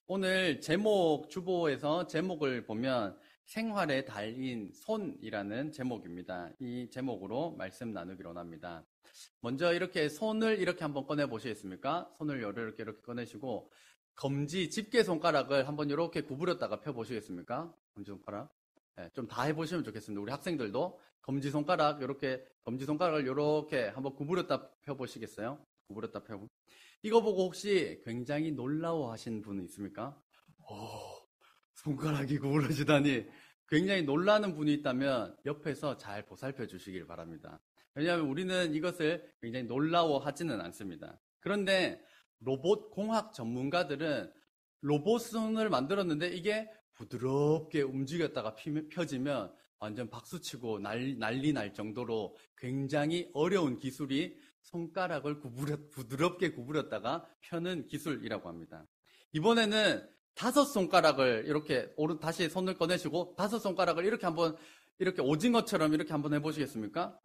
오늘 제목, 주보에서 제목을 보면 생활의 달인 손이라는 제목입니다. 이 제목으로 말씀 나누기로 합니다. 먼저 이렇게 손을 이렇게 한번 꺼내 보시겠습니까? 손을 이렇게 꺼내시고 검지, 집게 손가락을 한번 이렇게 구부렸다가 펴 보시겠습니까? 검지 손가락. 네, 좀 다 해보시면 좋겠습니다. 우리 학생들도 검지 손가락을 이렇게 한번 구부렸다 펴 보시겠어요? 구부렸다 펴고. 이거 보고 혹시 굉장히 놀라워하신 분은 있습니까? 손가락이 구부러지다니 굉장히 놀라는 분이 있다면 옆에서 잘 보살펴 주시길 바랍니다. 왜냐하면 우리는 이것을 굉장히 놀라워하지는 않습니다. 그런데 로봇 공학 전문가들은 로봇 손을 만들었는데 이게 부드럽게 움직였다가 펴지면 완전 박수치고 난리 날 정도로 굉장히 어려운 기술이 손가락을 부드럽게 구부렸다가 펴는 기술이라고 합니다. 이번에는 5손가락을 이렇게 다시 손을 꺼내시고 5손가락을 이렇게 오징어처럼 이렇게 한번 해보시겠습니까?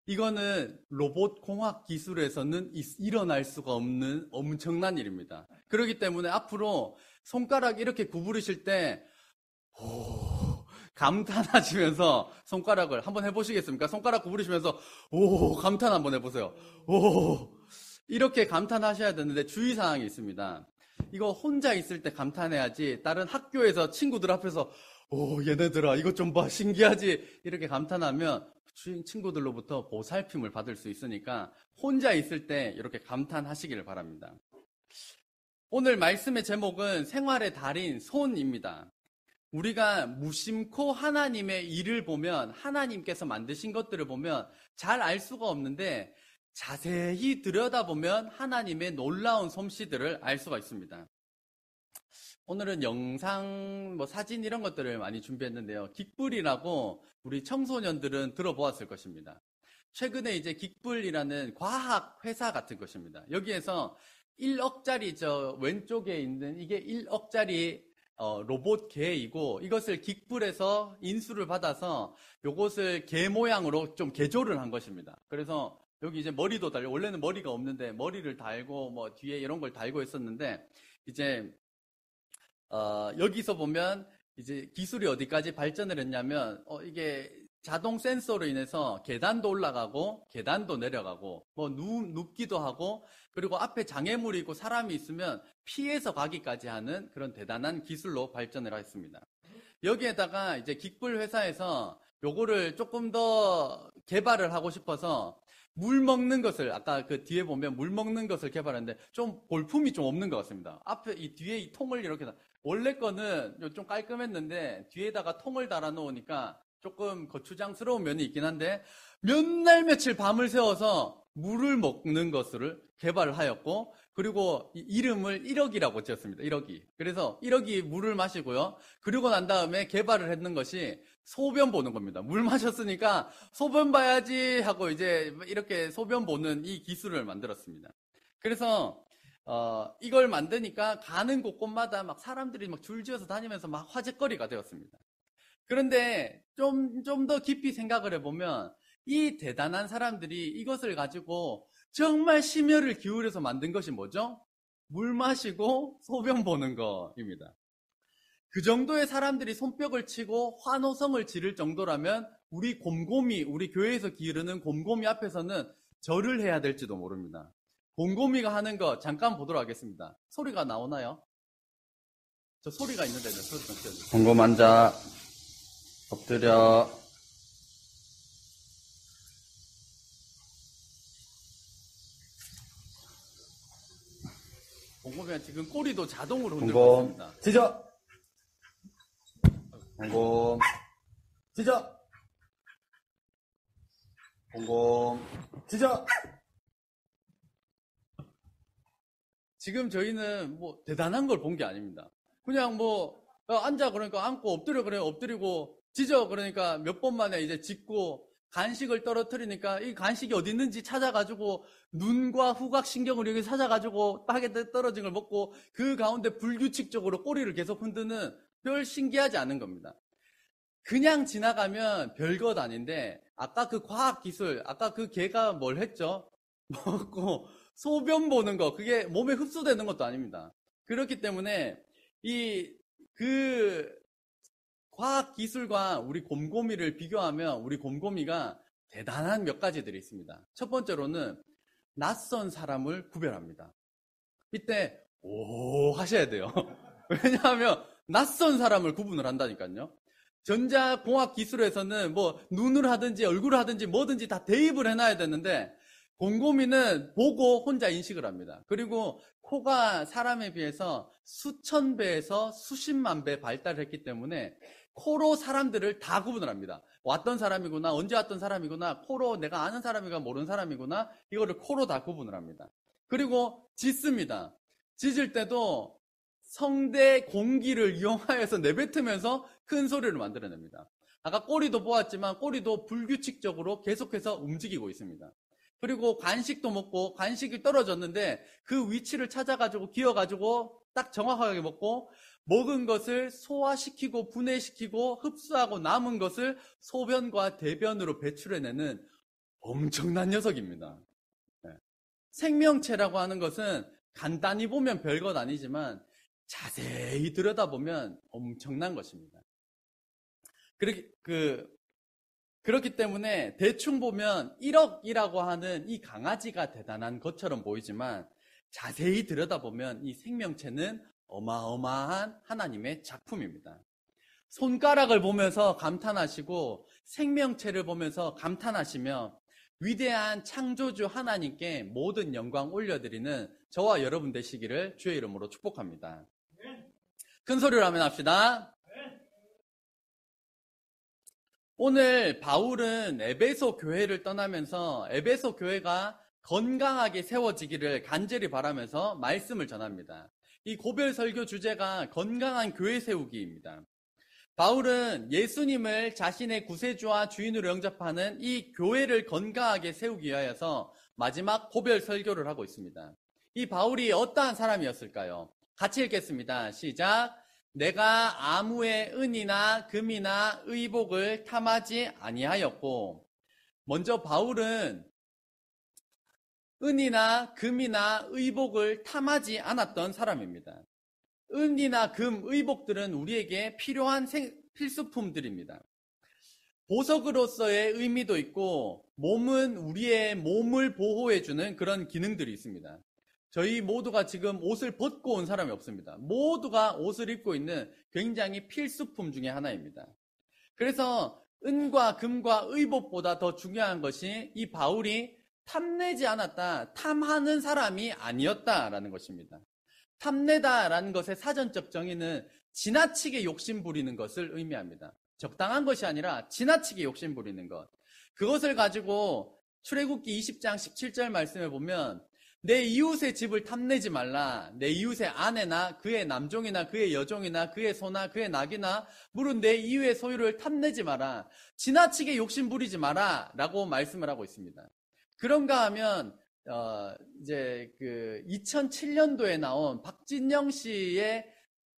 이거는 로봇 공학 기술에서는 일어날 수가 없는 엄청난 일입니다. 그렇기 때문에 앞으로 손가락 이렇게 구부리실 때 감탄하시면서 손가락을 한번 해보시겠습니까? 손가락 구부리시면서 감탄 한번 해보세요. 이렇게 감탄하셔야 되는데 주의사항이 있습니다. 이거 혼자 있을 때 감탄해야지 다른 학교에서 친구들 앞에서 얘네들아 이것 좀 봐 신기하지 이렇게 감탄하면 친구들로부터 보살핌을 받을 수 있으니까 혼자 있을 때 이렇게 감탄하시기를 바랍니다. 오늘 말씀의 제목은 생활의 달인 손입니다. 우리가 무심코 하나님의 일을 보면 하나님께서 만드신 것들을 보면 잘 알 수가 없는데 자세히 들여다보면 하나님의 놀라운 솜씨들을 알 수가 있습니다. 오늘은 영상, 사진 이런 것들을 많이 준비했는데요. 긱불이라고 우리 청소년들은 들어보았을 것입니다. 최근에 이제 긱불이라는 과학 회사 같은 것입니다. 여기에서 1억짜리 왼쪽에 있는 이게 1억짜리 로봇 개이고 이것을 긱불에서 인수를 받아서 요것을 개 모양으로 좀 개조를 한 것입니다. 그래서 여기 이제 머리도 달고 원래는 머리가 없는데 머리를 달고 뒤에 이런 걸 달고 있었는데 이제 여기서 보면 이제 기술이 어디까지 발전을 했냐면 이게 자동 센서로 인해서 계단도 올라가고 계단도 내려가고 눕기도 하고 그리고 앞에 장애물이 있고 사람이 있으면 피해서 가기까지 하는 그런 대단한 기술로 발전을 했습니다. 여기에다가 이제 긱불 회사에서 요거를 조금 더 개발을 하고 싶어서 물 먹는 것을 아까 그 뒤에 보면 물 먹는 것을 개발했는데 좀 볼품이 좀 없는 것 같습니다. 앞에 이 뒤에 이 통을 이렇게 원래 거는 좀 깔끔했는데 뒤에다가 통을 달아 놓으니까 조금 거추장스러운 면이 있긴 한데 몇 날 며칠 밤을 새워서 물을 먹는 것을 개발을 하였고 그리고 이름을 1억이라고 지었습니다. 1억이. 그래서 1억이 물을 마시고요. 그리고 난 다음에 개발을 했는 것이 소변 보는 겁니다. 물 마셨으니까 소변 봐야지 하고 이제 이렇게 소변 보는 이 기술을 만들었습니다. 그래서 이걸 만드니까 가는 곳곳마다 막 사람들이 막 줄지어서 다니면서 막 화제거리가 되었습니다. 그런데 좀 더 깊이 생각을 해보면 이 대단한 사람들이 이것을 가지고 정말 심혈을 기울여서 만든 것이 뭐죠? 물 마시고 소변 보는 거입니다. 그 정도의 사람들이 손뼉을 치고 환호성을 지를 정도라면 우리 교회에서 기르는 곰곰이 앞에서는 절을 해야 될지도 모릅니다. 곰곰이가 하는 거 잠깐 보도록 하겠습니다. 소리가 나오나요? 저 소리가 있는데 소리 좀 켜주세요. 곰곰 앉아. 엎드려. 곰곰이가 지금 꼬리도 자동으로 흔들고 곰곰 있습니다. 짖어. 곰곰 짖어. 곰곰 짖어. 지금 저희는 대단한 걸 본 게 아닙니다. 그냥 앉아 그러니까 앉고 엎드려 그래 엎드리고 짖어 그러니까 몇 번 만에 이제 짖고 간식을 떨어뜨리니까 이 간식이 어디 있는지 찾아가지고 눈과 후각신경을 여기 찾아가지고 땅에 떨어진 걸 먹고 그 가운데 불규칙적으로 꼬리를 계속 흔드는 별 신기하지 않은 겁니다. 그냥 지나가면 별것 아닌데 아까 그 과학기술 아까 그 개가 뭘 했죠? 먹고 소변 보는 거 그게 몸에 흡수되는 것도 아닙니다. 그렇기 때문에 그 과학 기술과 우리 곰곰이를 비교하면 우리 곰곰이가 대단한 몇 가지들이 있습니다. 첫 번째로는 낯선 사람을 구별합니다. 이때 오 하셔야 돼요. 왜냐하면 낯선 사람을 구분을 한다니까요. 전자공학 기술에서는 뭐 눈을 하든지 얼굴을 하든지 뭐든지 다 대입을 해놔야 되는데 곰곰이는 보고 혼자 인식을 합니다. 그리고 코가 사람에 비해서 수천 배에서 수십만 배 발달했기 때문에 코로 사람들을 다 구분을 합니다. 왔던 사람이구나, 언제 왔던 사람이구나, 코로 내가 아는 사람이가 모르는 사람이구나, 이거를 코로 다 구분을 합니다. 그리고 짖습니다. 짖을 때도 성대 공기를 이용하여서 내뱉으면서 큰 소리를 만들어냅니다. 아까 꼬리도 보았지만 꼬리도 불규칙적으로 계속해서 움직이고 있습니다. 그리고 간식도 먹고 간식이 떨어졌는데 그 위치를 찾아가지고 기어가지고 딱 정확하게 먹고 먹은 것을 소화시키고 분해시키고 흡수하고 남은 것을 소변과 대변으로 배출해내는 엄청난 녀석입니다. 네. 생명체라고 하는 것은 간단히 보면 별것 아니지만 자세히 들여다보면 엄청난 것입니다. 그렇기 때문에 대충 보면 1억이라고 하는 이 강아지가 대단한 것처럼 보이지만 자세히 들여다보면 이 생명체는 어마어마한 하나님의 작품입니다. 손가락을 보면서 감탄하시고 생명체를 보면서 감탄하시며 위대한 창조주 하나님께 모든 영광 올려드리는 저와 여러분 되시기를 주의 이름으로 축복합니다. 큰 소리로 하면 합시다. 오늘 바울은 에베소 교회를 떠나면서 에베소 교회가 건강하게 세워지기를 간절히 바라면서 말씀을 전합니다. 이 고별 설교 주제가 건강한 교회 세우기입니다. 바울은 예수님을 자신의 구세주와 주인으로 영접하는 이 교회를 건강하게 세우기 위하여서 마지막 고별 설교를 하고 있습니다. 이 바울이 어떠한 사람이었을까요? 같이 읽겠습니다. 시작. 내가 아무의 은이나 금이나 의복을 탐하지 아니하였고, 먼저 바울은 은이나 금이나 의복을 탐하지 않았던 사람입니다. 은이나 금, 의복들은 우리에게 필요한 필수품들입니다. 보석으로서의 의미도 있고 몸은 우리의 몸을 보호해주는 그런 기능들이 있습니다. 저희 모두가 지금 옷을 벗고 온 사람이 없습니다. 모두가 옷을 입고 있는 굉장히 필수품 중에 하나입니다. 그래서 은과 금과 의복보다 더 중요한 것이 이 바울이 탐내지 않았다, 탐하는 사람이 아니었다라는 것입니다. 탐내다라는 것의 사전적 정의는 지나치게 욕심 부리는 것을 의미합니다. 적당한 것이 아니라 지나치게 욕심 부리는 것. 그것을 가지고 출애굽기 20장 17절 말씀에 보면 내 이웃의 집을 탐내지 말라. 내 이웃의 아내나 그의 남종이나 그의 여종이나 그의 소나 그의 낙이나 물은 내 이웃의 소유를 탐내지 마라. 지나치게 욕심 부리지 마라. 라고 말씀을 하고 있습니다. 그런가 하면 이제 2007년도에 나온 박진영 씨의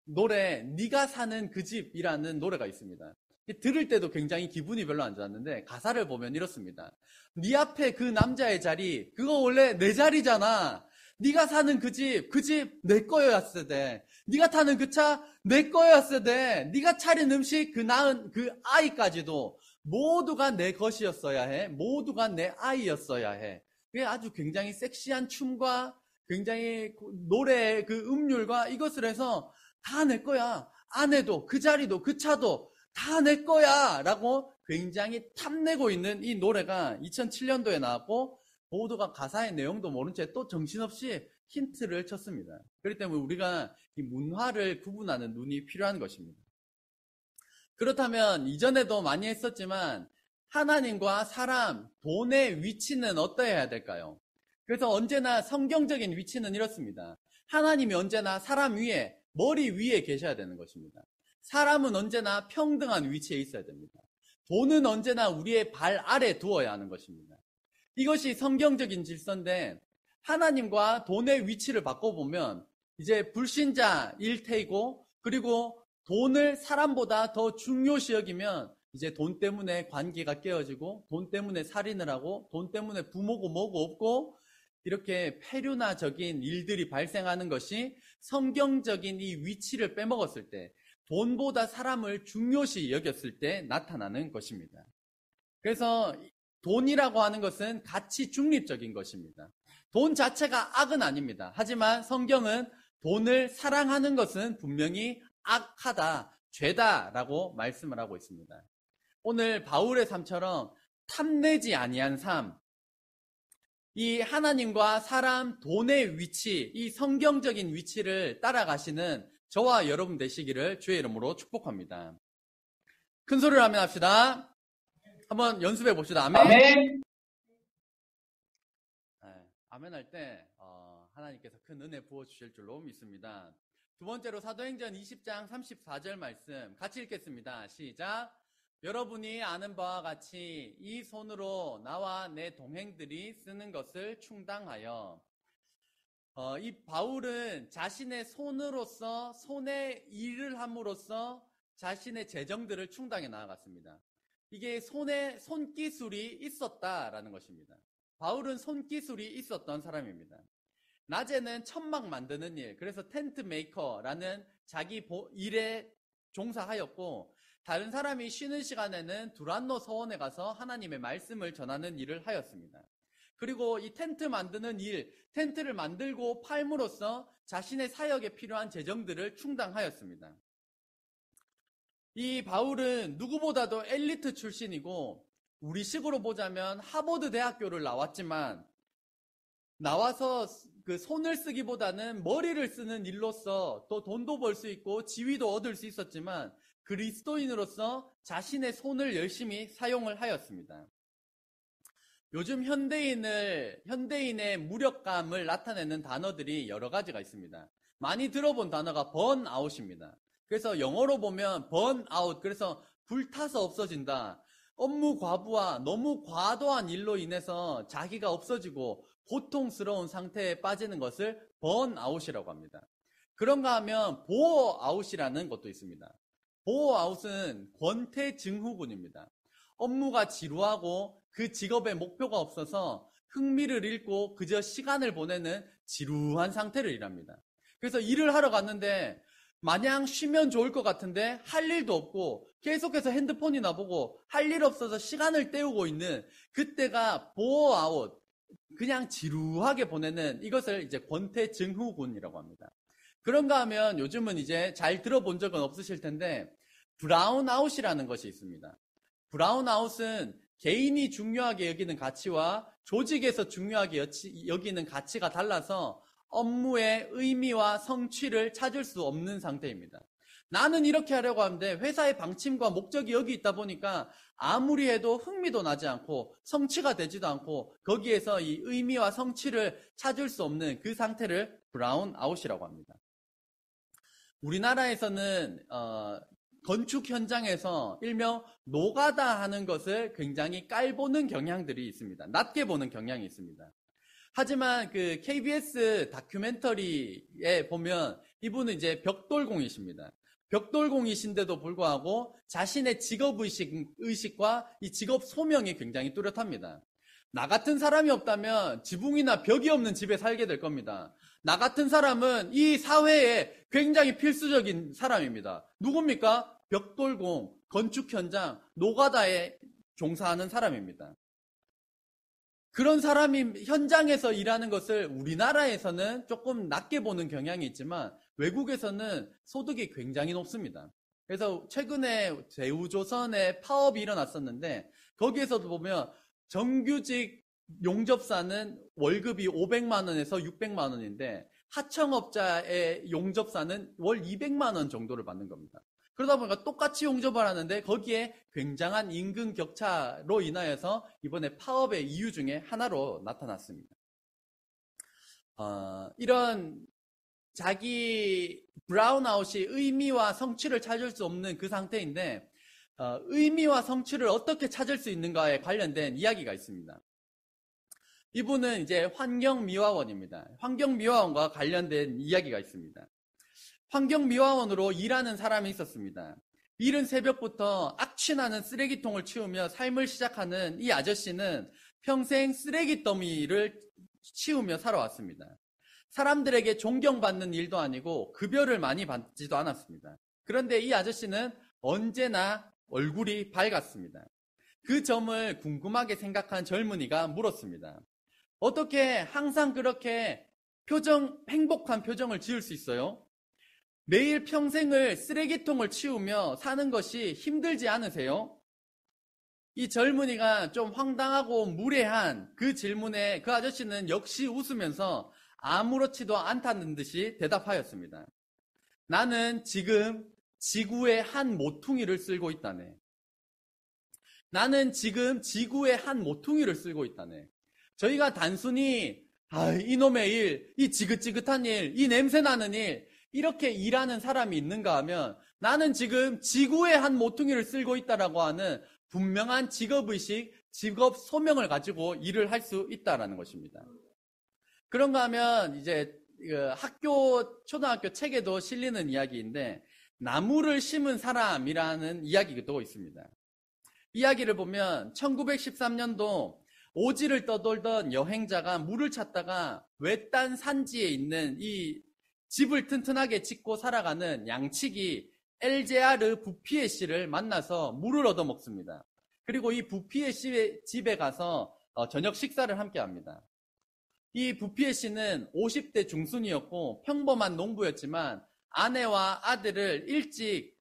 노래 네가 사는 그 집이라는 노래가 있습니다. 들을 때도 굉장히 기분이 별로 안 좋았는데 가사를 보면 이렇습니다. 네 앞에 그 남자의 자리 그거 원래 내 자리잖아. 네가 사는 그 집 내 거였어야 돼. 네가 타는 그 차 내 거였어야 돼. 네가 차린 음식 그 낳은 그 아이까지도 모두가 내 것이었어야 해. 모두가 내 아이였어야 해. 그게 아주 굉장히 섹시한 춤과 굉장히 노래의 그 음률과 이것을 해서 다 내 거야. 아내도 그 자리도 그 차도 다 내 거야 라고 굉장히 탐내고 있는 이 노래가 2007년도에 나왔고 모두가 가사의 내용도 모른 채 또 정신없이 힌트를 쳤습니다. 그렇기 때문에 우리가 이 문화를 구분하는 눈이 필요한 것입니다. 그렇다면 이전에도 많이 했었지만 하나님과 사람, 돈의 위치는 어떠해야 될까요? 그래서 언제나 성경적인 위치는 이렇습니다. 하나님이 언제나 사람 위에, 머리 위에 계셔야 되는 것입니다. 사람은 언제나 평등한 위치에 있어야 됩니다. 돈은 언제나 우리의 발 아래 두어야 하는 것입니다. 이것이 성경적인 질서인데 하나님과 돈의 위치를 바꿔보면 이제 불신자일 테이고 그리고 돈을 사람보다 더 중요시 여기면 이제 돈 때문에 관계가 깨어지고 돈 때문에 살인을 하고 돈 때문에 부모고 뭐고 없고 이렇게 폐륜화적인 일들이 발생하는 것이 성경적인 이 위치를 빼먹었을 때, 돈보다 사람을 중요시 여겼을 때 나타나는 것입니다. 그래서 돈이라고 하는 것은 가치 중립적인 것입니다. 돈 자체가 악은 아닙니다. 하지만 성경은 돈을 사랑하는 것은 분명히 악하다, 죄다라고 말씀을 하고 있습니다. 오늘 바울의 삶처럼 탐내지 아니한 삶, 이 하나님과 사람, 돈의 위치, 이 성경적인 위치를 따라가시는 저와 여러분 되시기를 주의 이름으로 축복합니다. 큰 소리로 아멘 합시다. 한번 연습해 봅시다. 아멘. 아멘. 네, 아멘 할 때 하나님께서 큰 은혜 부어주실 줄로 믿습니다. 두 번째로 사도행전 20장 34절 말씀 같이 읽겠습니다. 시작. 여러분이 아는 바와 같이 이 손으로 나와 내 동행들이 쓰는 것을 충당하여, 이 바울은 자신의 손으로서 손의 일을 함으로써 자신의 재정들을 충당해 나아갔습니다. 이게 손기술이 있었다라는 것입니다. 바울은 손기술이 있었던 사람입니다. 낮에는 천막 만드는 일, 그래서 텐트 메이커라는 자기 일에 종사하였고, 다른 사람이 쉬는 시간에는 두란노 서원에 가서 하나님의 말씀을 전하는 일을 하였습니다. 그리고 이 텐트 만드는 일, 텐트를 만들고 팔므로써 자신의 사역에 필요한 재정들을 충당하였습니다. 이 바울은 누구보다도 엘리트 출신이고, 우리식으로 보자면 하버드 대학교를 나왔지만, 나와서 그 손을 쓰기보다는 머리를 쓰는 일로서 또 돈도 벌 수 있고 지위도 얻을 수 있었지만, 그리스도인으로서 자신의 손을 열심히 사용을 하였습니다. 요즘 현대인의 무력감을 나타내는 단어들이 여러 가지가 있습니다. 많이 들어본 단어가 번아웃입니다. 그래서 영어로 보면 번아웃, 그래서 불타서 없어진다. 업무 과부하, 너무 과도한 일로 인해서 자기가 없어지고 고통스러운 상태에 빠지는 것을 번아웃이라고 합니다. 그런가 하면 보어아웃이라는 것도 있습니다. 보어아웃은 권태증후군입니다. 업무가 지루하고 그 직업에 목표가 없어서 흥미를 잃고 그저 시간을 보내는 지루한 상태를 일합니다. 그래서 일을 하러 갔는데 마냥 쉬면 좋을 것 같은데 할 일도 없고 계속해서 핸드폰이나 보고 할 일 없어서 시간을 때우고 있는 그때가 보어아웃, 그냥 지루하게 보내는 이것을 이제 권태증후군이라고 합니다. 그런가 하면 요즘은 이제 잘 들어본 적은 없으실 텐데 브라운아웃이라는 것이 있습니다. 브라운아웃은 개인이 중요하게 여기는 가치와 조직에서 중요하게 여기는 가치가 달라서 업무의 의미와 성취를 찾을 수 없는 상태입니다. 나는 이렇게 하려고 하는데 회사의 방침과 목적이 여기 있다 보니까 아무리 해도 흥미도 나지 않고 성취가 되지도 않고 거기에서 이 의미와 성취를 찾을 수 없는 그 상태를 브라운아웃이라고 합니다. 우리나라에서는 건축 현장에서 일명 노가다 하는 것을 굉장히 깔보는 경향들이 있습니다. 낮게 보는 경향이 있습니다. 하지만 그 KBS 다큐멘터리에 보면 이분은 이제 벽돌공이십니다. 벽돌공이신데도 불구하고 자신의 직업의식과 이 직업 소명이 굉장히 뚜렷합니다. 나 같은 사람이 없다면 지붕이나 벽이 없는 집에 살게 될 겁니다. 나 같은 사람은 이 사회에 굉장히 필수적인 사람입니다. 누굽니까? 벽돌공, 건축 현장, 노가다에 종사하는 사람입니다. 그런 사람이 현장에서 일하는 것을 우리나라에서는 조금 낮게 보는 경향이 있지만 외국에서는 소득이 굉장히 높습니다. 그래서 최근에 대우조선에 파업이 일어났었는데 거기에서도 보면 정규직 용접사는 월급이 500만 원에서 600만 원인데 하청업자의 용접사는 월 200만 원 정도를 받는 겁니다. 그러다 보니까 똑같이 용접을 하는데 거기에 굉장한 임금 격차로 인하여서 이번에 파업의 이유 중에 하나로 나타났습니다. 이런 자기 브라운아웃이 의미와 성취를 찾을 수 없는 그 상태인데 의미와 성취를 어떻게 찾을 수 있는가에 관련된 이야기가 있습니다. 이분은 이제 환경미화원입니다. 환경미화원과 관련된 이야기가 있습니다. 환경미화원으로 일하는 사람이 있었습니다. 이른 새벽부터 악취나는 쓰레기통을 치우며 삶을 시작하는 이 아저씨는 평생 쓰레기 더미를 치우며 살아왔습니다. 사람들에게 존경받는 일도 아니고 급여를 많이 받지도 않았습니다. 그런데 이 아저씨는 언제나 얼굴이 밝았습니다. 그 점을 궁금하게 생각한 젊은이가 물었습니다. 어떻게 항상 그렇게 행복한 표정을 지을 수 있어요? 매일 평생을 쓰레기통을 치우며 사는 것이 힘들지 않으세요? 이 젊은이가 좀 황당하고 무례한 그 질문에 그 아저씨는 역시 웃으면서 아무렇지도 않다는 듯이 대답하였습니다. 나는 지금 지구의 한 모퉁이를 쓸고 있다네. 나는 지금 지구의 한 모퉁이를 쓸고 있다네. 저희가 단순히 이놈의 일, 이 지긋지긋한 일, 이 냄새나는 일, 이렇게 일하는 사람이 있는가 하면 나는 지금 지구의 한 모퉁이를 쓸고 있다라고 하는 분명한 직업의식, 직업 소명을 가지고 일을 할 수 있다라는 것입니다. 그런가 하면 이제 초등학교 책에도 실리는 이야기인데 나무를 심은 사람이라는 이야기도 있습니다. 이야기를 보면 1913년도 오지를 떠돌던 여행자가 물을 찾다가 외딴 산지에 있는 이 집을 튼튼하게 짓고 살아가는 양치기 엘제아르 부피에 씨를 만나서 물을 얻어먹습니다. 그리고 이 부피에 씨의 집에 가서 저녁 식사를 함께 합니다. 이 부피에 씨는 50대 중순이었고 평범한 농부였지만 아내와 아들을 일찍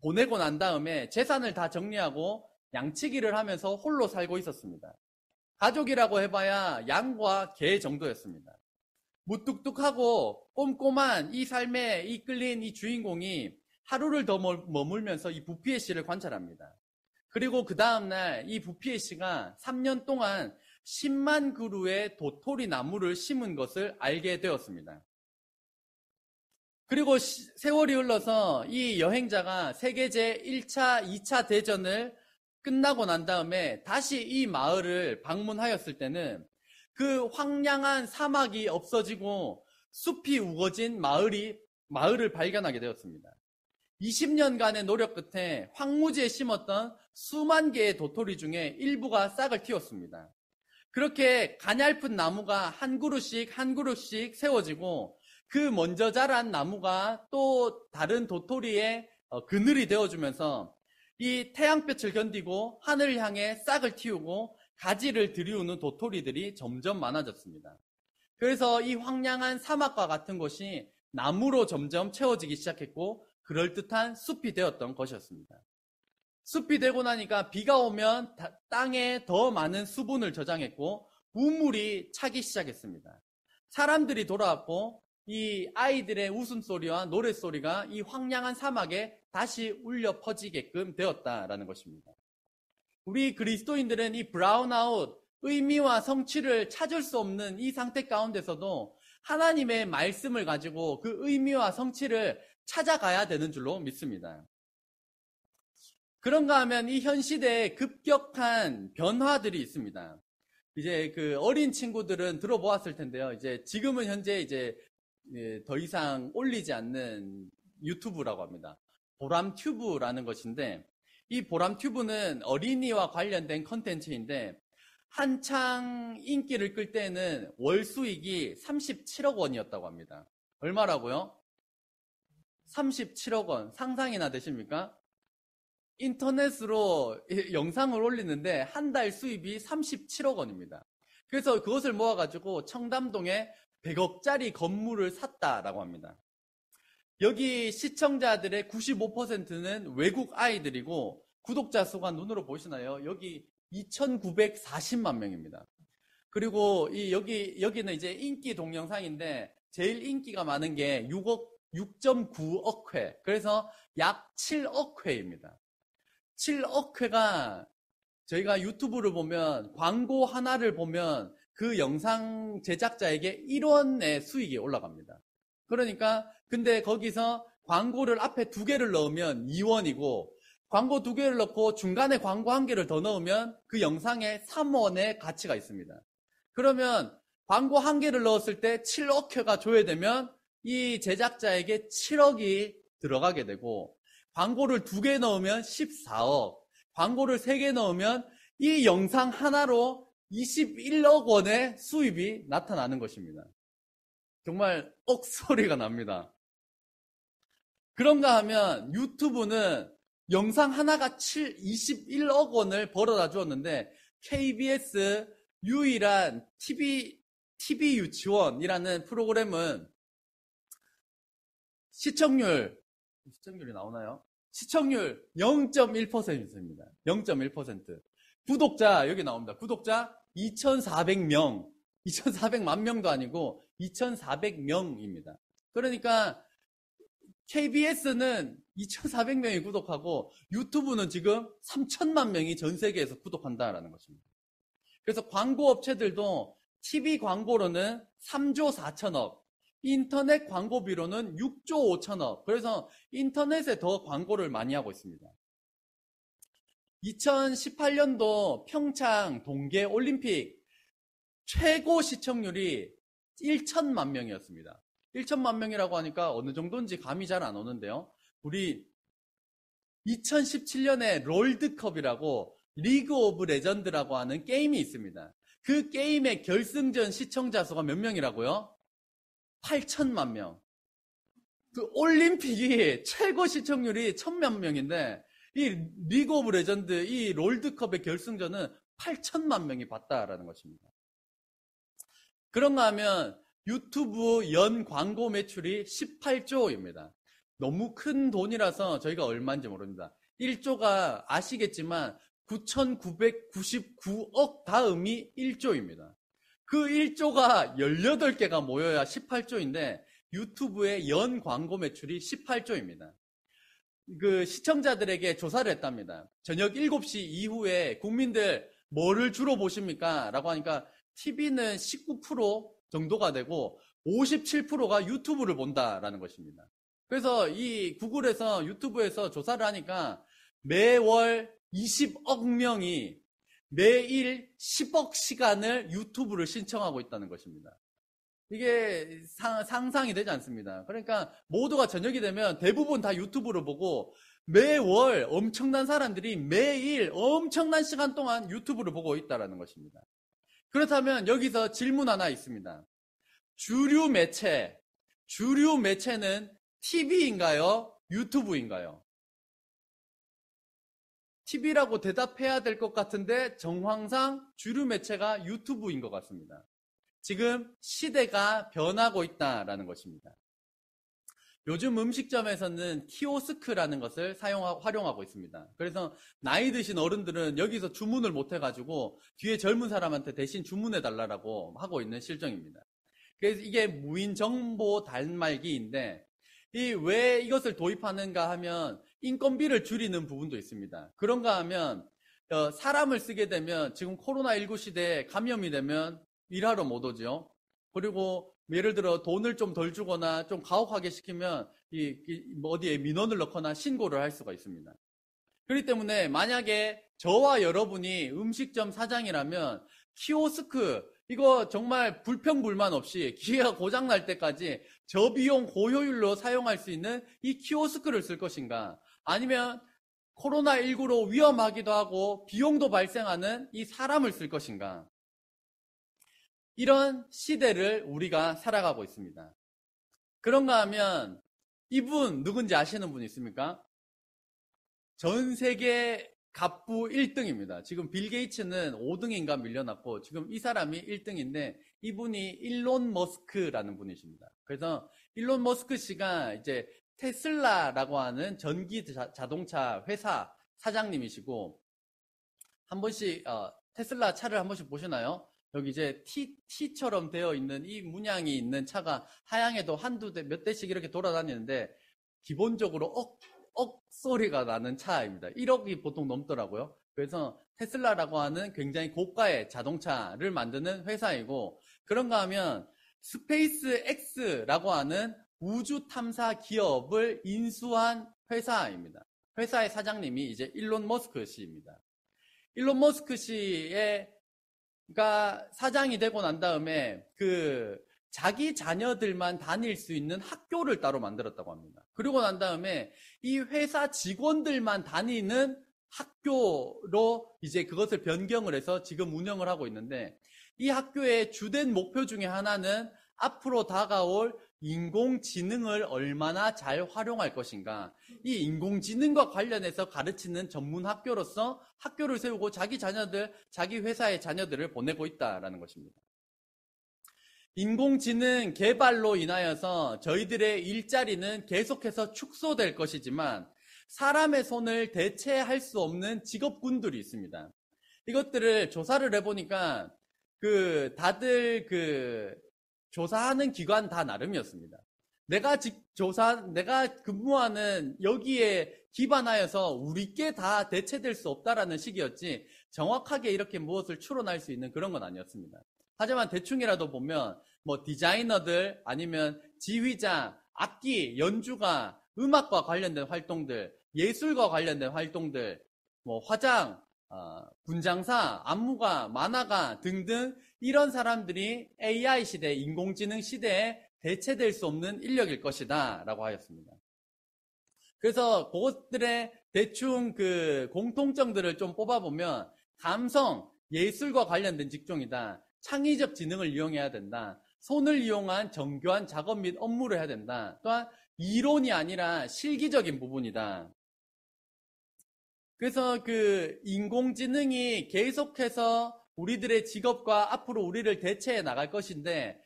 보내고 난 다음에 재산을 다 정리하고 양치기를 하면서 홀로 살고 있었습니다. 가족이라고 해봐야 양과 개 정도였습니다. 무뚝뚝하고 꼼꼼한 이 삶에 이끌린 이 주인공이 하루를 더 머물면서 이 부피에 씨를 관찰합니다. 그리고 그 다음날 이 부피에 씨가 3년 동안 10만 그루의 도토리 나무를 심은 것을 알게 되었습니다. 그리고 세월이 흘러서 이 여행자가 세계제 1차, 2차 대전을 끝나고 난 다음에 다시 이 마을을 방문하였을 때는 그 황량한 사막이 없어지고 숲이 우거진 마을을 발견하게 되었습니다. 20년간의 노력 끝에 황무지에 심었던 수만 개의 도토리 중에 일부가 싹을 틔웠습니다. 그렇게 가냘픈 나무가 한 그루씩 한 그루씩 세워지고 그 먼저 자란 나무가 또 다른 도토리의 그늘이 되어주면서 이 태양볕을 견디고 하늘을 향해 싹을 틔우고 가지를 들이우는 도토리들이 점점 많아졌습니다. 그래서 이 황량한 사막과 같은 곳이 나무로 점점 채워지기 시작했고 그럴듯한 숲이 되었던 것이었습니다. 숲이 되고 나니까 비가 오면 땅에 더 많은 수분을 저장했고 우물이 차기 시작했습니다. 사람들이 돌아왔고 이 아이들의 웃음소리와 노랫소리가 이 황량한 사막에 다시 울려 퍼지게끔 되었다라는 것입니다. 우리 그리스도인들은 이 브라운아웃, 의미와 성취를 찾을 수 없는 이 상태 가운데서도 하나님의 말씀을 가지고 그 의미와 성취를 찾아가야 되는 줄로 믿습니다. 그런가 하면 이 현 시대에 급격한 변화들이 있습니다. 이제 그 어린 친구들은 들어보았을 텐데요. 이제 지금은 현재 이제 더 이상 올리지 않는 유튜브라고 합니다. 보람튜브라는 것인데 이 보람튜브는 어린이와 관련된 컨텐츠인데 한창 인기를 끌 때는 월 수익이 37억 원이었다고 합니다. 얼마라고요? 37억 원. 상상이나 되십니까? 인터넷으로 영상을 올리는데 한 달 수입이 37억 원입니다. 그래서 그것을 모아가지고 청담동에 100억짜리 건물을 샀다라고 합니다. 여기 시청자들의 95%는 외국 아이들이고 구독자 수가 눈으로 보시나요? 여기 2,940만 명입니다. 그리고 여기는 이제 인기 동영상인데 제일 인기가 많은 게 6.9억 회. 그래서 약 7억 회입니다. 7억 회가 저희가 유튜브를 보면 광고 하나를 보면 그 영상 제작자에게 1원의 수익이 올라갑니다. 그러니까 근데 거기서 광고를 앞에 2개를 넣으면 2원이고 광고 2개를 넣고 중간에 광고 1개를 더 넣으면 그 영상에 3원의 가치가 있습니다. 그러면 광고 1개를 넣었을 때 7억 회가 조회되면 이 제작자에게 7억이 들어가게 되고 광고를 2개 넣으면 14억, 광고를 3개 넣으면 이 영상 하나로 21억 원의 수입이 나타나는 것입니다. 정말 억소리가 납니다. 그런가 하면 유튜브는 영상 하나가 21억 원을 벌어다 주었는데 KBS 유일한 TV 유치원이라는 프로그램은 시청률이 나오나요? 시청률 0.1%입니다. 0.1%. 구독자, 여기 나옵니다. 구독자 2,400명. 2,400만 명도 아니고 2,400명입니다. 그러니까 KBS는 2,400명이 구독하고 유튜브는 지금 3천만 명이 전 세계에서 구독한다라는 것입니다. 그래서 광고 업체들도 TV 광고로는 3조 4천억, 인터넷 광고비로는 6조 5천억. 그래서 인터넷에 더 광고를 많이 하고 있습니다. 2018년도 평창 동계 올림픽 최고 시청률이 1천만 명이었습니다. 1천만 명이라고 하니까 어느 정도인지 감이 잘 안 오는데요. 우리 2017년에 롤드컵이라고 리그 오브 레전드라고 하는 게임이 있습니다. 그 게임의 결승전 시청자 수가 몇 명이라고요? 8천만 명. 그 올림픽이 최고 시청률이 1,000만 명인데 이 리그 오브 레전드, 이 롤드컵의 결승전은 8천만 명이 봤다라는 것입니다. 그런가 하면 유튜브 연 광고 매출이 18조입니다. 너무 큰 돈이라서 저희가 얼마인지 모릅니다. 1조가 아시겠지만 9,999억 다음이 1조입니다. 그 1조가 18개가 모여야 18조인데 유튜브의 연 광고 매출이 18조입니다. 그 시청자들에게 조사를 했답니다. 저녁 7시 이후에 국민들 뭐를 주로 보십니까? 라고 하니까 TV는 19% 정도가 되고 57%가 유튜브를 본다라는 것입니다. 그래서 이 구글에서 유튜브에서 조사를 하니까 매월 20억 명이 매일 10억 시간을 유튜브를 신청하고 있다는 것입니다. 이게 상상이 되지 않습니다. 그러니까 모두가 저녁이 되면 대부분 다 유튜브를 보고 매월 엄청난 사람들이 매일 엄청난 시간 동안 유튜브를 보고 있다는 것입니다. 그렇다면 여기서 질문 하나 있습니다. 주류 매체는 TV인가요? 유튜브인가요? TV라고 대답해야 될 것 같은데 정황상 주류 매체가 유튜브인 것 같습니다. 지금 시대가 변하고 있다라는 것입니다. 요즘 음식점에서는 키오스크라는 것을 활용하고 있습니다. 그래서 나이 드신 어른들은 여기서 주문을 못 해가지고 뒤에 젊은 사람한테 대신 주문해달라고 하고 있는 실정입니다. 그래서 이게 무인 정보 단말기인데 왜 이것을 도입하는가 하면 인건비를 줄이는 부분도 있습니다. 그런가 하면 사람을 쓰게 되면 지금 코로나19 시대에 감염이 되면 일하러 못 오죠. 그리고 예를 들어 돈을 좀 덜 주거나 좀 가혹하게 시키면 어디에 민원을 넣거나 신고를 할 수가 있습니다. 그렇기 때문에 만약에 저와 여러분이 음식점 사장이라면 키오스크 이거 정말 불평불만 없이 기계가 고장날 때까지 저비용 고효율로 사용할 수 있는 이 키오스크를 쓸 것인가, 아니면 코로나19로 위험하기도 하고 비용도 발생하는 이 사람을 쓸 것인가. 이런 시대를 우리가 살아가고 있습니다. 그런가 하면 이분 누군지 아시는 분 있습니까? 전 세계 갑부 1등입니다. 지금 빌 게이츠는 5등인가 밀려났고 지금 이 사람이 1등인데 이분이 일론 머스크라는 분이십니다. 그래서 일론 머스크 씨가 이제 테슬라라고 하는 전기 자동차 회사 사장님이시고, 한 번씩 테슬라 차를 한 번씩 보시나요? 여기 이제 T처럼 되어 있는 이 문양이 있는 차가 하향에도 한두 대, 몇 대씩 이렇게 돌아다니는데 기본적으로 억 소리가 나는 차입니다. 1억이 보통 넘더라고요. 그래서 테슬라라고 하는 굉장히 고가의 자동차를 만드는 회사이고, 그런가 하면 스페이스 X라고 하는 우주 탐사 기업을 인수한 회사입니다. 회사의 사장님이 이제 일론 머스크 씨입니다. 일론 머스크 씨가 사장이 되고 난 다음에 자기 자녀들만 다닐 수 있는 학교를 따로 만들었다고 합니다. 그리고 난 다음에 이 회사 직원들만 다니는 학교로 이제 그것을 변경을 해서 지금 운영을 하고 있는데, 이 학교의 주된 목표 중에 하나는 앞으로 다가올 인공지능을 얼마나 잘 활용할 것인가. 이 인공지능과 관련해서 가르치는 전문 학교로서 학교를 세우고 자기 회사의 자녀들을 보내고 있다라는 것입니다. 인공지능 개발로 인하여서 저희들의 일자리는 계속해서 축소될 것이지만 사람의 손을 대체할 수 없는 직업군들이 있습니다. 이것들을 조사를 해보니까 다들 조사하는 기관 다 나름이었습니다. 내가 근무하는 여기에 기반하여서 우리께 다 대체될 수 없다라는 식이었지 정확하게 이렇게 무엇을 추론할 수 있는 그런 건 아니었습니다. 하지만 대충이라도 보면 디자이너들 아니면 지휘자, 악기, 연주가, 음악과 관련된 활동들, 예술과 관련된 활동들, 화장, 분장사, 안무가, 만화가 등등 이런 사람들이 AI 시대, 인공지능 시대에 대체될 수 없는 인력일 것이다 라고 하였습니다. 그래서 그것들의 대충 공통점들을 좀 뽑아보면 감성, 예술과 관련된 직종이다. 창의적 지능을 이용해야 된다. 손을 이용한 정교한 작업 및 업무를 해야 된다. 또한 이론이 아니라 실기적인 부분이다. 그래서 인공지능이 계속해서 우리들의 직업과 앞으로 우리를 대체해 나갈 것인데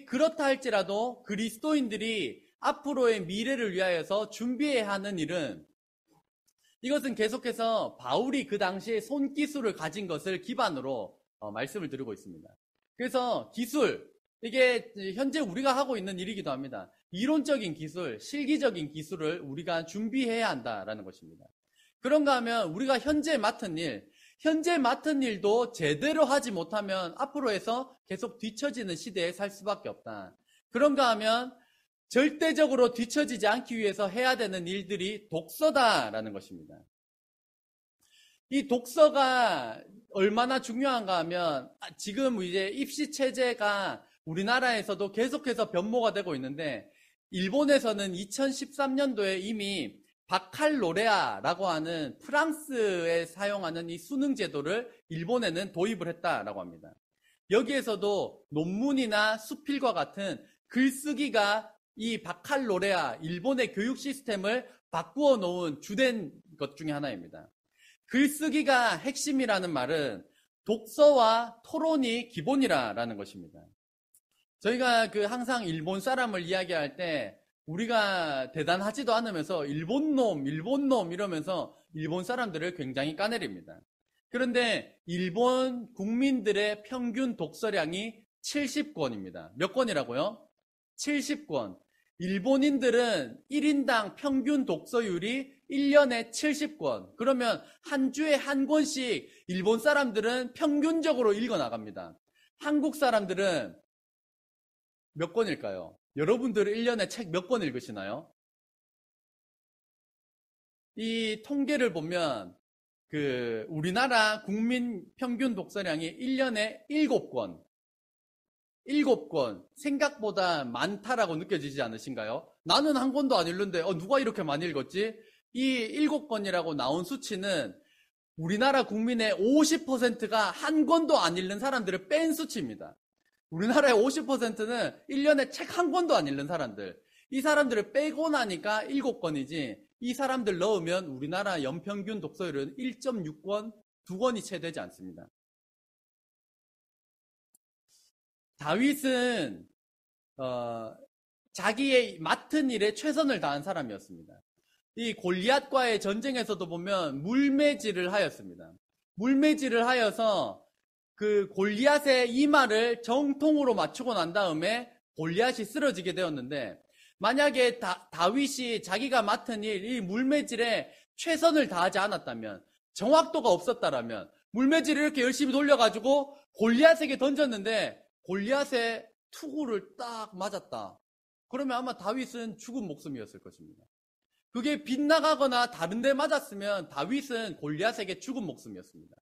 그렇다 할지라도 그리스도인들이 앞으로의 미래를 위하여서 준비해야 하는 일은 이것은 계속해서 바울이 그 당시에 손기술을 가진 것을 기반으로 말씀을 드리고 있습니다. 그래서 기술, 이게 현재 우리가 하고 있는 일이기도 합니다. 이론적인 기술, 실기적인 기술을 우리가 준비해야 한다라는 것입니다. 그런가 하면 우리가 현재 맡은 일도 제대로 하지 못하면 앞으로 해서 계속 뒤처지는 시대에 살 수밖에 없다. 그런가 하면 절대적으로 뒤처지지 않기 위해서 해야 되는 일들이 독서다라는 것입니다. 이 독서가 얼마나 중요한가 하면 지금 이제 입시 체제가 우리나라에서도 계속해서 변모가 되고 있는데 일본에서는 2013년도에 이미 바칼로레아라고 하는 프랑스에 사용하는 이 수능 제도를 일본에는 도입을 했다라고 합니다. 여기에서도 논문이나 수필과 같은 글쓰기가 이 바칼로레아, 일본의 교육 시스템을 바꾸어 놓은 주된 것 중에 하나입니다. 글쓰기가 핵심이라는 말은 독서와 토론이 기본이라는 것입니다. 저희가 항상 일본 사람을 이야기할 때 우리가 대단하지도 않으면서 일본 놈 이러면서 일본 사람들을 굉장히 까내립니다. 그런데 일본 국민들의 평균 독서량이 70권입니다. 몇 권이라고요? 70권. 일본인들은 1인당 평균 독서율이 1년에 70권. 그러면 한 주에 한 권씩 일본 사람들은 평균적으로 읽어 나갑니다. 한국 사람들은 몇 권일까요? 여러분들은 1년에 책 몇 권 읽으시나요? 이 통계를 보면 우리나라 국민 평균 독서량이 1년에 7권. 7권. 생각보다 많다라고 느껴지지 않으신가요? 나는 한 권도 안 읽는데 누가 이렇게 많이 읽었지? 이 7권이라고 나온 수치는 우리나라 국민의 50%가 한 권도 안 읽는 사람들을 뺀 수치입니다. 우리나라의 50%는 1년에 책 한 권도 안 읽는 사람들. 이 사람들을 빼고 나니까 7권이지 이 사람들 넣으면 우리나라 연평균 독서율은 1.6권, 2권이 채 되지 않습니다. 다윗은 자기의 맡은 일에 최선을 다한 사람이었습니다. 이 골리앗과의 전쟁에서도 보면 물매질을 하였습니다. 물매질을 하여서 골리앗의 이마를 정통으로 맞추고 난 다음에 골리앗이 쓰러지게 되었는데 만약에 다윗이 자기가 맡은 이 물매질에 최선을 다하지 않았다면 정확도가 없었다라면 물매질을 이렇게 열심히 돌려가지고 골리앗에게 던졌는데 골리앗의 투구를 딱 맞았다. 그러면 아마 다윗은 죽은 목숨이었을 것입니다. 그게 빗나가거나 다른 데 맞았으면 다윗은 골리앗에게 죽은 목숨이었습니다.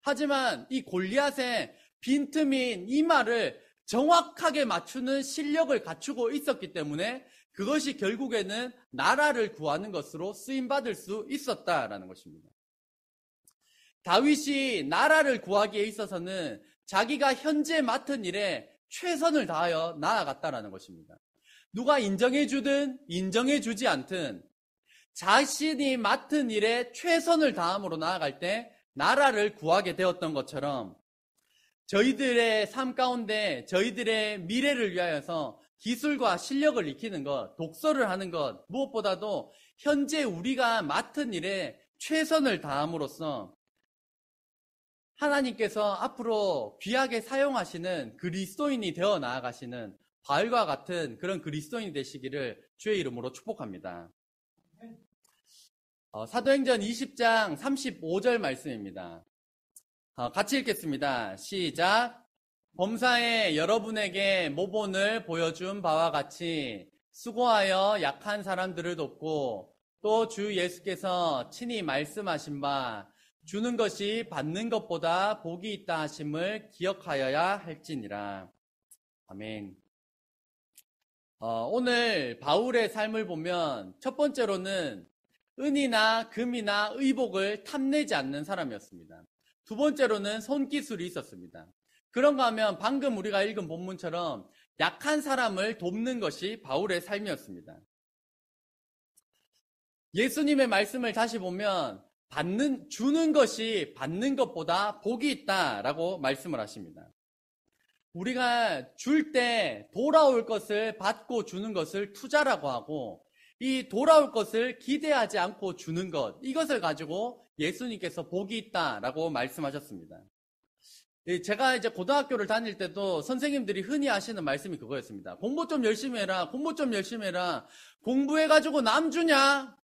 하지만 이 골리앗의 빈틈인 이마를 정확하게 맞추는 실력을 갖추고 있었기 때문에 그것이 결국에는 나라를 구하는 것으로 쓰임받을 수 있었다라는 것입니다. 다윗이 나라를 구하기에 있어서는 자기가 현재 맡은 일에 최선을 다하여 나아갔다라는 것입니다. 누가 인정해주든 인정해주지 않든 자신이 맡은 일에 최선을 다함으로 나아갈 때 나라를 구하게 되었던 것처럼 저희들의 삶 가운데 저희들의 미래를 위하여서 기술과 실력을 익히는 것, 독서를 하는 것, 무엇보다도 현재 우리가 맡은 일에 최선을 다함으로써 하나님께서 앞으로 귀하게 사용하시는 그리스도인이 되어 나아가시는 바울과 같은 그런 그리스도인이 되시기를 주의 이름으로 축복합니다. 사도행전 20장 35절 말씀입니다. 같이 읽겠습니다. 시작. 범사에 여러분에게 모본을 보여준 바와 같이 수고하여 약한 사람들을 돕고 또 주 예수께서 친히 말씀하신 바 주는 것이 받는 것보다 복이 있다 하심을 기억하여야 할지니라. 아멘. 오늘 바울의 삶을 보면 첫 번째로는 은이나 금이나 의복을 탐내지 않는 사람이었습니다. 두 번째로는 손기술이 있었습니다. 그런가 하면 방금 우리가 읽은 본문처럼 약한 사람을 돕는 것이 바울의 삶이었습니다. 예수님의 말씀을 다시 보면 주는 것이 받는 것보다 복이 있다라고 말씀을 하십니다. 우리가 줄 때 돌아올 것을 받고 주는 것을 투자라고 하고 이 돌아올 것을 기대하지 않고 주는 것, 이것을 가지고 예수님께서 복이 있다라고 말씀하셨습니다. 제가 이제 고등학교를 다닐 때도 선생님들이 흔히 하시는 말씀이 그거였습니다. 공부 좀 열심히 해라, 공부 좀 열심히 해라, 공부해가지고 남 주냐?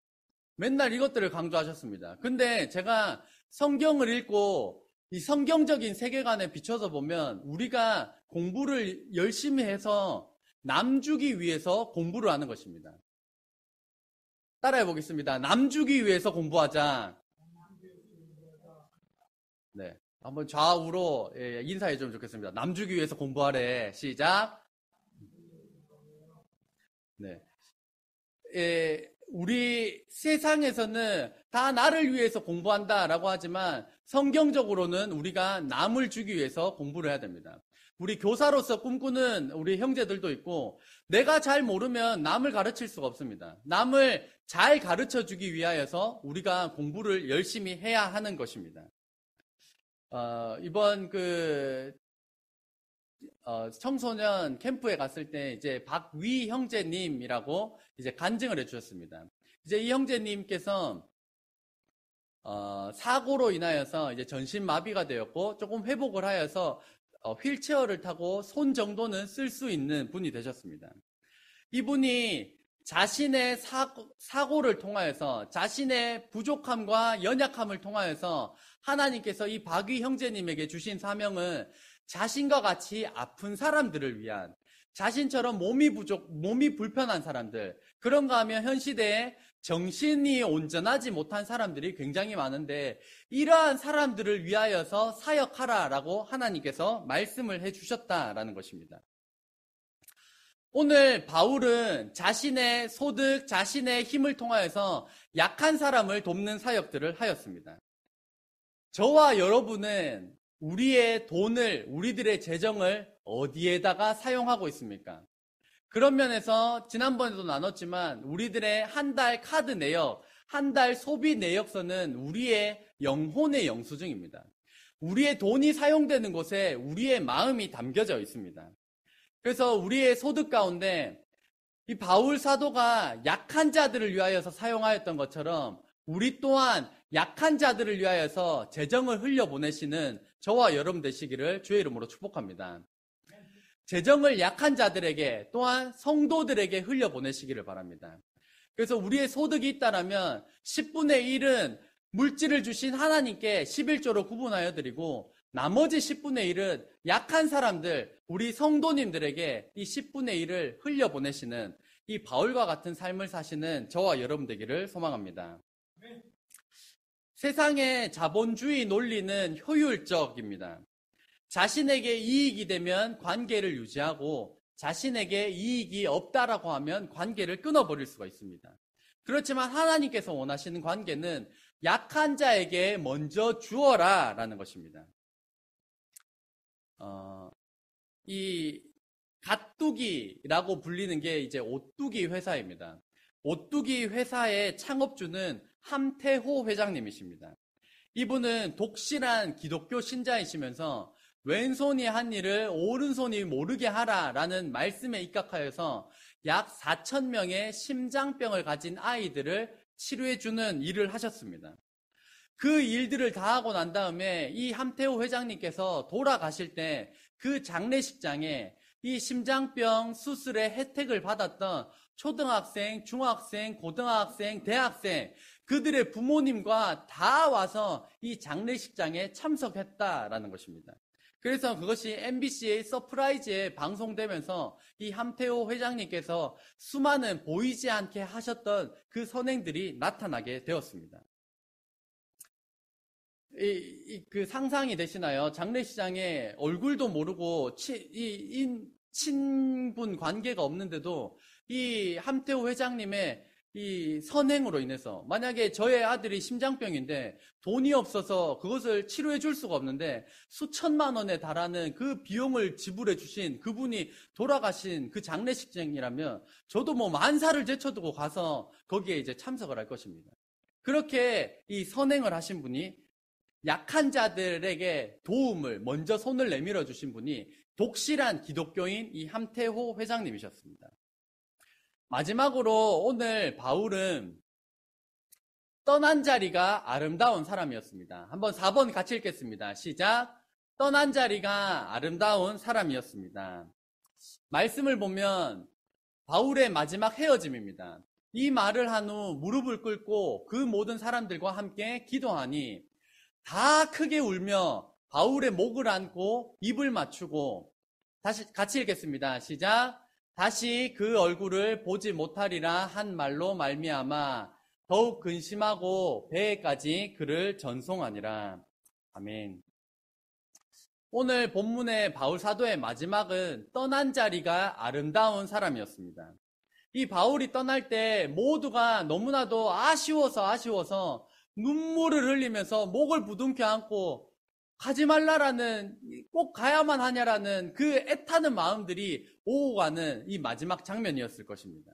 맨날 이것들을 강조하셨습니다. 근데 제가 성경을 읽고 이 성경적인 세계관에 비춰서 보면 우리가 공부를 열심히 해서 남 주기 위해서 공부를 하는 것입니다. 따라해 보겠습니다. 남 주기 위해서 공부하자. 네, 한번 좌우로 인사해 주면 좋겠습니다. 남 주기 위해서 공부하래. 시작. 네. 우리 세상에서는 다 나를 위해서 공부한다라고 하지만 성경적으로는 우리가 남을 주기 위해서 공부를 해야 됩니다. 우리 교사로서 꿈꾸는 우리 형제들도 있고 내가 잘 모르면 남을 가르칠 수가 없습니다. 남을 잘 가르쳐 주기 위하여서 우리가 공부를 열심히 해야 하는 것입니다. 이번 청소년 캠프에 갔을 때 이제 박위 형제님이라고 이제 간증을 해주셨습니다. 이제 이 형제님께서 사고로 인하여서 이제 전신마비가 되었고 조금 회복을 하여서 휠체어를 타고 손 정도는 쓸 수 있는 분이 되셨습니다. 이분이 자신의 사고를 통하여서 자신의 부족함과 연약함을 통하여서 하나님께서 이 박위 형제님에게 주신 사명은 자신과 같이 아픈 사람들을 위한, 자신처럼 몸이 불편한 사람들, 그런가 하면 현 시대에 정신이 온전하지 못한 사람들이 굉장히 많은데 이러한 사람들을 위하여서 사역하라라고 하나님께서 말씀을 해주셨다라는 것입니다. 오늘 바울은 자신의 소득, 자신의 힘을 통하여서 약한 사람을 돕는 사역들을 하였습니다. 저와 여러분은 우리의 돈을, 우리들의 재정을 어디에다가 사용하고 있습니까? 그런 면에서 지난번에도 나눴지만 우리들의 한 달 카드 내역, 한 달 소비 내역서는 우리의 영혼의 영수증입니다. 우리의 돈이 사용되는 곳에 우리의 마음이 담겨져 있습니다. 그래서 우리의 소득 가운데 이 바울 사도가 약한 자들을 위하여서 사용하였던 것처럼 우리 또한 약한 자들을 위하여서 재정을 흘려보내시는 저와 여러분 되시기를 주의 이름으로 축복합니다. 재정을 약한 자들에게 또한 성도들에게 흘려보내시기를 바랍니다. 그래서 우리의 소득이 있다면 10분의 1은 물질을 주신 하나님께 11조로 구분하여 드리고 나머지 10분의 1은 약한 사람들, 우리 성도님들에게 이 10분의 1을 흘려보내시는 이 바울과 같은 삶을 사시는 저와 여러분 되기를 소망합니다. 세상의 자본주의 논리는 효율적입니다. 자신에게 이익이 되면 관계를 유지하고 자신에게 이익이 없다라고 하면 관계를 끊어버릴 수가 있습니다. 그렇지만 하나님께서 원하시는 관계는 약한 자에게 먼저 주어라 라는 것입니다. 이 갓두기라고 불리는 게 이제 오뚜기 회사입니다. 오뚜기 회사의 창업주는 함태호 회장님이십니다. 이분은 독실한 기독교 신자이시면서 왼손이 한 일을 오른손이 모르게 하라라는 말씀에 입각하여서 약 4,000명의 심장병을 가진 아이들을 치료해주는 일을 하셨습니다. 그 일들을 다 하고 난 다음에 이 함태호 회장님께서 돌아가실 때 그 장례식장에 이 심장병 수술의 혜택을 받았던 초등학생, 중학생, 고등학생, 대학생 그들의 부모님과 다 와서 이 장례식장에 참석했다라는 것입니다. 그래서 그것이 MBC의 서프라이즈에 방송되면서 이 함태호 회장님께서 수많은 보이지 않게 하셨던 그 선행들이 나타나게 되었습니다. 그 상상이 되시나요? 장례식장에 얼굴도 모르고 친분 관계가 없는데도 이 함태호 회장님의 이 선행으로 인해서 만약에 저의 아들이 심장병인데 돈이 없어서 그것을 치료해 줄 수가 없는데 수천만 원에 달하는 그 비용을 지불해 주신 그분이 돌아가신 그 장례식장이라면 저도 뭐 만사를 제쳐두고 가서 거기에 이제 참석을 할 것입니다. 그렇게 이 선행을 하신 분이 약한 자들에게 도움을 먼저 손을 내밀어 주신 분이 독실한 기독교인 이 함태호 회장님이셨습니다. 마지막으로 오늘 바울은 떠난 자리가 아름다운 사람이었습니다. 한번 4번 같이 읽겠습니다. 시작. 떠난 자리가 아름다운 사람이었습니다. 말씀을 보면 바울의 마지막 헤어짐입니다. 이 말을 한 후 무릎을 꿇고 그 모든 사람들과 함께 기도하니 다 크게 울며 바울의 목을 안고 입을 맞추고 다시 같이 읽겠습니다. 시작. 다시 그 얼굴을 보지 못하리라 한 말로 말미암아 더욱 근심하고 배에까지 그를 전송하니라. 아멘. 오늘 본문의 바울 사도의 마지막은 떠난 자리가 아름다운 사람이었습니다. 이 바울이 떠날 때 모두가 너무나도 아쉬워서 눈물을 흘리면서 목을 부둥켜 안고 가지 말라라는, 꼭 가야만 하냐라는 그 애타는 마음들이 오고 가는 이 마지막 장면이었을 것입니다.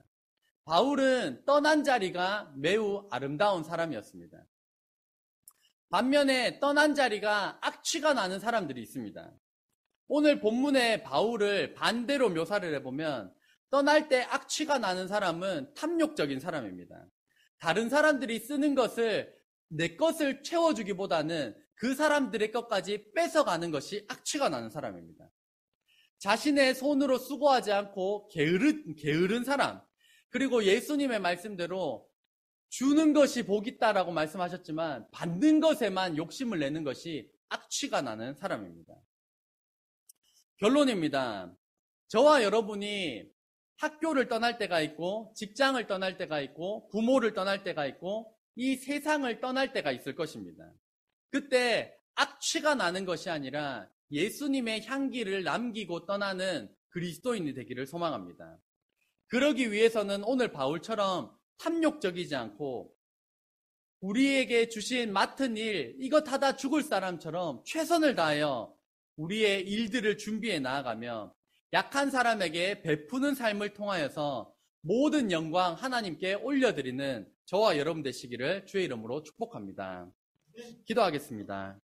바울은 떠난 자리가 매우 아름다운 사람이었습니다. 반면에 떠난 자리가 악취가 나는 사람들이 있습니다. 오늘 본문의 바울을 반대로 묘사를 해보면 떠날 때 악취가 나는 사람은 탐욕적인 사람입니다. 다른 사람들이 쓰는 것을 내 것을 채워주기보다는 그 사람들의 것까지 뺏어가는 것이 악취가 나는 사람입니다. 자신의 손으로 수고하지 않고 게으른 사람, 그리고 예수님의 말씀대로 주는 것이 복 있다라고 말씀하셨지만 받는 것에만 욕심을 내는 것이 악취가 나는 사람입니다. 결론입니다. 저와 여러분이 학교를 떠날 때가 있고 직장을 떠날 때가 있고 부모를 떠날 때가 있고 이 세상을 떠날 때가 있을 것입니다. 그때 악취가 나는 것이 아니라 예수님의 향기를 남기고 떠나는 그리스도인이 되기를 소망합니다. 그러기 위해서는 오늘 바울처럼 탐욕적이지 않고 우리에게 주신 맡은 일, 이것 하다 죽을 사람처럼 최선을 다하여 우리의 일들을 준비해 나아가며 약한 사람에게 베푸는 삶을 통하여서 모든 영광 하나님께 올려드리는 저와 여러분 되시기를 주의 이름으로 축복합니다. 기도하겠습니다.